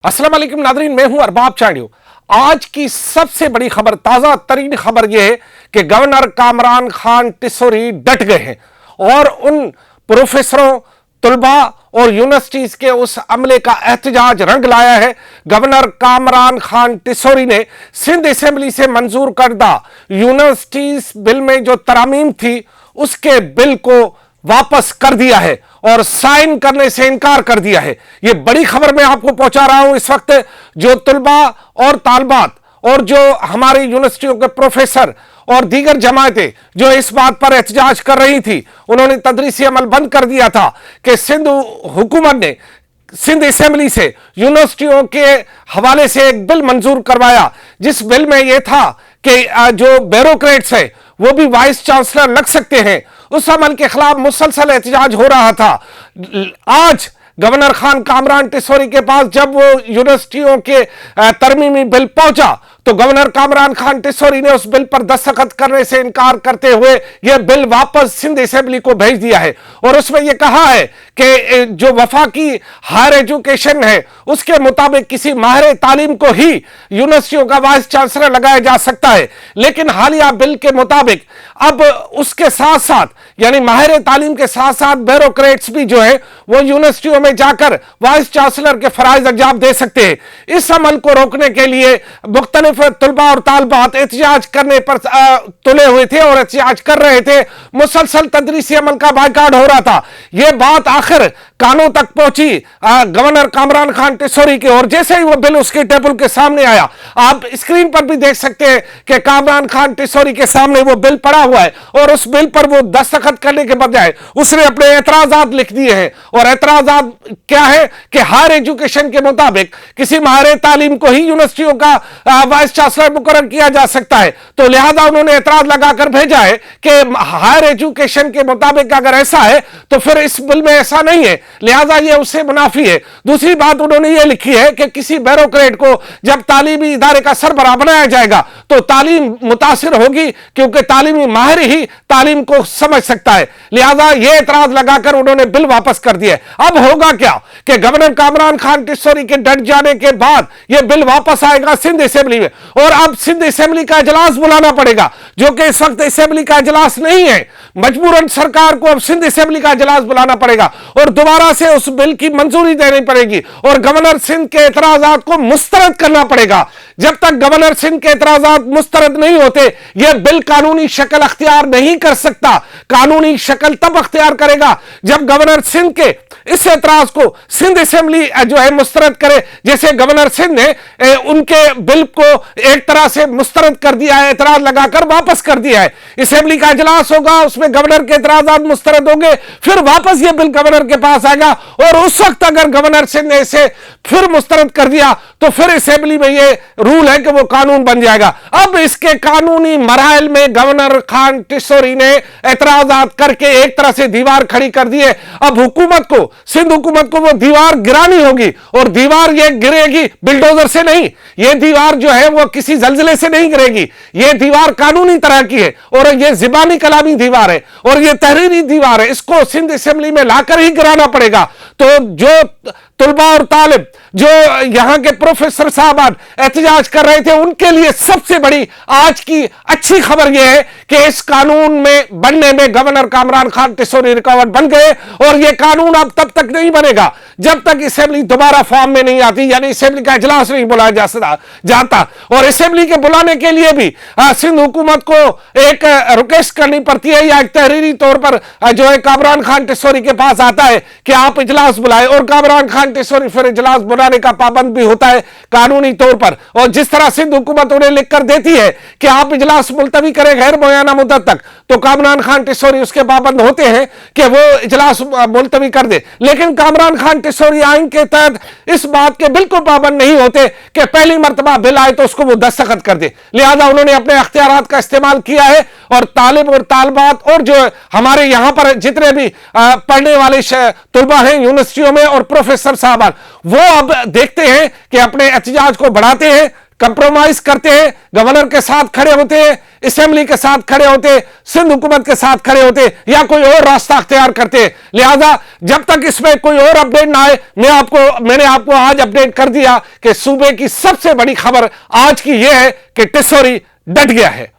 अस्सलाम वालेकुम नादरीन, मैं हूं अरबाब चांडियो। आज की सबसे बड़ी खबर, ताजा तरीन खबर यह है कि गवर्नर कामरान खान टिस्सौरी डट गए हैं और उन प्रोफेसरों, तुलबा और यूनिवर्सिटीज के उस अमले का एहतजाज रंग लाया है। गवर्नर कामरान खान टिस्सौरी ने सिंध असेंबली से मंजूर करदा यूनिवर्सिटीज बिल में जो तरामीम थी उसके बिल को वापस कर दिया है और साइन करने से इनकार कर दिया है। यह बड़ी खबर मैं आपको पहुंचा रहा हूं। इस वक्त जो तुलबा और तालबात और जो हमारी यूनिवर्सिटियों के प्रोफेसर और दीगर जमायतें जो इस बात पर एहतजाज कर रही थी, उन्होंने तदरीसी अमल बंद कर दिया था कि सिंध हुकूमत ने सिंध असेंबली से यूनिवर्सिटियों के हवाले से एक बिल मंजूर करवाया, जिस बिल में यह था कि जो ब्यूरोक्रेट्स है वो भी वाइस चांसलर लग सकते हैं। उस अमल के खिलाफ मुसलसल एहतजाज हो रहा था। आज गवर्नर खान कामरान टिस्सौरी के पास जब वो यूनिवर्सिटियों के तरमीमी बिल पहुंचा तो गवर्नर कामरान खान टिस्सौरी ने उस बिल पर दस्तखत करने से इनकार करते हुए यह बिल वापस सिंध असेंबली को भेज दिया है और उसमें यह कहा है कि जो वफाकी हायर एजुकेशन है उसके मुताबिक किसी माहिर तालीम को ही यूनिवर्सिटियों का वाइस चांसलर लगाया जा सकता है। लेकिन हालिया बिल के मुताबिक अब उसके साथ साथ यानी माहिर तालीम के साथ साथ ब्यूरोक्रेट्स भी जो है वो यूनिवर्सिटियों में जाकर वाइस चांसलर के फराइज अंजाम दे सकते हैं। इस अमल को रोकने के लिए मुख्तलिफ तुलबा और तालबात एहतजाज करने पर तुले हुए थे और एहतजाज कर रहे थे। मुसलसल तदरीसी अमल का बायकॉट हो रहा था। यह बात आखिर कानों तक पहुंची गवर्नर कामरान खान टिस्सौरी के, और जैसे ही वो बिल उसके टेबल के सामने आया, आप स्क्रीन पर भी देख सकते हैं कि कामरान खान टिस्सौरी के सामने वो बिल पड़ा हुआ है और उस बिल पर वो दस्तखत करने के बजाय उसने अपने एतराजात लिख दिए हैं। और एतराजात क्या है कि हायर एजुकेशन के मुताबिक किसी माहिर तालीम को ही यूनिवर्सिटियों का वाइस चांसलर मुकर्रर किया जा सकता है। तो लिहाजा उन्होंने एतराज लगाकर भेजा है कि हायर एजुकेशन के मुताबिक अगर ऐसा है तो फिर इस बिल में ऐसा नहीं है, लिहाजा ये उससे मुनाफी है। दूसरी बात उन्होंने ये लिखी है कि किसी ब्यूरोक्रेट को जब तालीमी इदारे का सरबराह बनाया जाएगा तो तालीम मुतासिर होगी, क्योंकि तालीमी माहिर ही तालीम को समझ सकता है। लिहाजा ये एतराज लगाकर उन्होंने बिल वापस कर दिया। अब होगा क्या कि गवर्नर कामरान खान टिस्सौरी के डट जाने के बाद यह बिल वापस आएगा सिंध असेंबली में और अब सिंध असेंबली का इजलास बुलाना पड़ेगा, जो कि इस वक्त असेंबली का इजलास नहीं है। मजबूरन सरकार को अब सिंध असेंबली का इजलास बुलाना पड़ेगा और दोबारा से उस बिल की मंजूरी देनी पड़ेगी और गवर्नर सिंध के एतराजात को मुस्तरद करना पड़ेगा। जब तक गवर्नर सिंध के एतराजात मुस्तरद नहीं होते यह बिल कानूनी शक्ल अख्तियार नहीं कर सकता। कानूनी शक्ल तब अख्तियार करेगा जब गवर्नर सिंध के इस एतराज को सिंध असेंबली जो है मुस्तरद करे। जैसे गवर्नर सिंध ने उनके बिल को एक तरह से मुस्तरद कर दिया है, एतराज लगाकर वापस कर दिया है। असेंबली का इजलास होगा, उसमें गवर्नर के एतराजात मुस्तरद होंगे, फिर वापस यह बिल गवर्नर के पास आएगा और उस वक्त अगर गवर्नर सिंध ने इसे फिर मुस्तरद कर दिया तो फिर असेंबली में यह रूल है कि वो कानून बन जाएगा। अब इसके कानूनी मराहल में गवर्नर खान टिस्सौरी ने एतराजात करके एक तरह से दीवार खड़ी कर दी है। अब हुकूमत को, सिंध हुकूमत को वो दीवार गिरानी होगी और दीवार ये गिरेगी बिल्डोजर से नहीं। ये दीवार जो है वो किसी जल्जले से नहीं गिरेगी। ये दीवार कानूनी तरह की है और ये ज़बानी कलामी दीवार है और ये तहरीरी दीवार है। इसको सिंध असेंबली में लाकर ही गिराना पड़ेगा। तो जो तुलबा और तालिब, जो यहां के प्रोफेसर साहबान एहतजाज कर रहे थे, उनके लिए सबसे बड़ी आज की अच्छी खबर यह है कि इस कानून में बनने में गवर्नर कामरान खान टिस्सौरी रुकावट बन गए और यह कानून अब तब तक नहीं बनेगा जब तक असेंबली दोबारा फॉर्म में नहीं आती, यानी असेंबली का इजलास नहीं बुलाया जाता। और असेंबली के बुलाने के लिए भी सिंध हुकूमत को एक रिक्वेस्ट करनी पड़ती है या एक तहरीरी तौर पर जो है कामरान खान टिस्सौरी के पास आता है कि आप इजलास बुलाए और कामरान खान टिस्सौरी फिर इजलास बुलाने का पाबंद भी होता है कानूनी तौर पर। और जिस तरह सिंध हुकूमत उन्हें लिखकर देती है कि आप इजलास मुलतवी करें गैर मुय्यना मुद्दत तक, तो कामरान खान टिस्सौरी उसके पाबंद होते हैं कि वो इजलास मुलतवी कर दे। लेकिन कामरान खान टिस्सौरी आइन के तहत इस बात के बिल्कुल पाबंद नहीं होते कि पहली मर्तबा बिल आए तो उसको वो दस्तखत कर दे। लिहाजा उन्होंने अपने अख्तियारात का इस्तेमाल किया है और तालिब और तालबात और जो हमारे यहां पर जितने भी पढ़ने वाले तुलबा हैं यूनिवर्सिटियों में और प्रोफेसर साहबान, वो अब देखते हैं कि अपने एहतजाज को बढ़ाते हैं, कंप्रोमाइज करते हैं, गवर्नर के साथ खड़े होते हैं, असेंबली के साथ खड़े होते, सिंध हुकूमत के साथ खड़े होते, या कोई और रास्ता अख्तियार करते। लिहाजा जब तक इसमें कोई और अपडेट ना आए, मैंने आपको आज अपडेट कर दिया कि सूबे की सबसे बड़ी खबर आज की यह है कि टिसौरी डट गया है।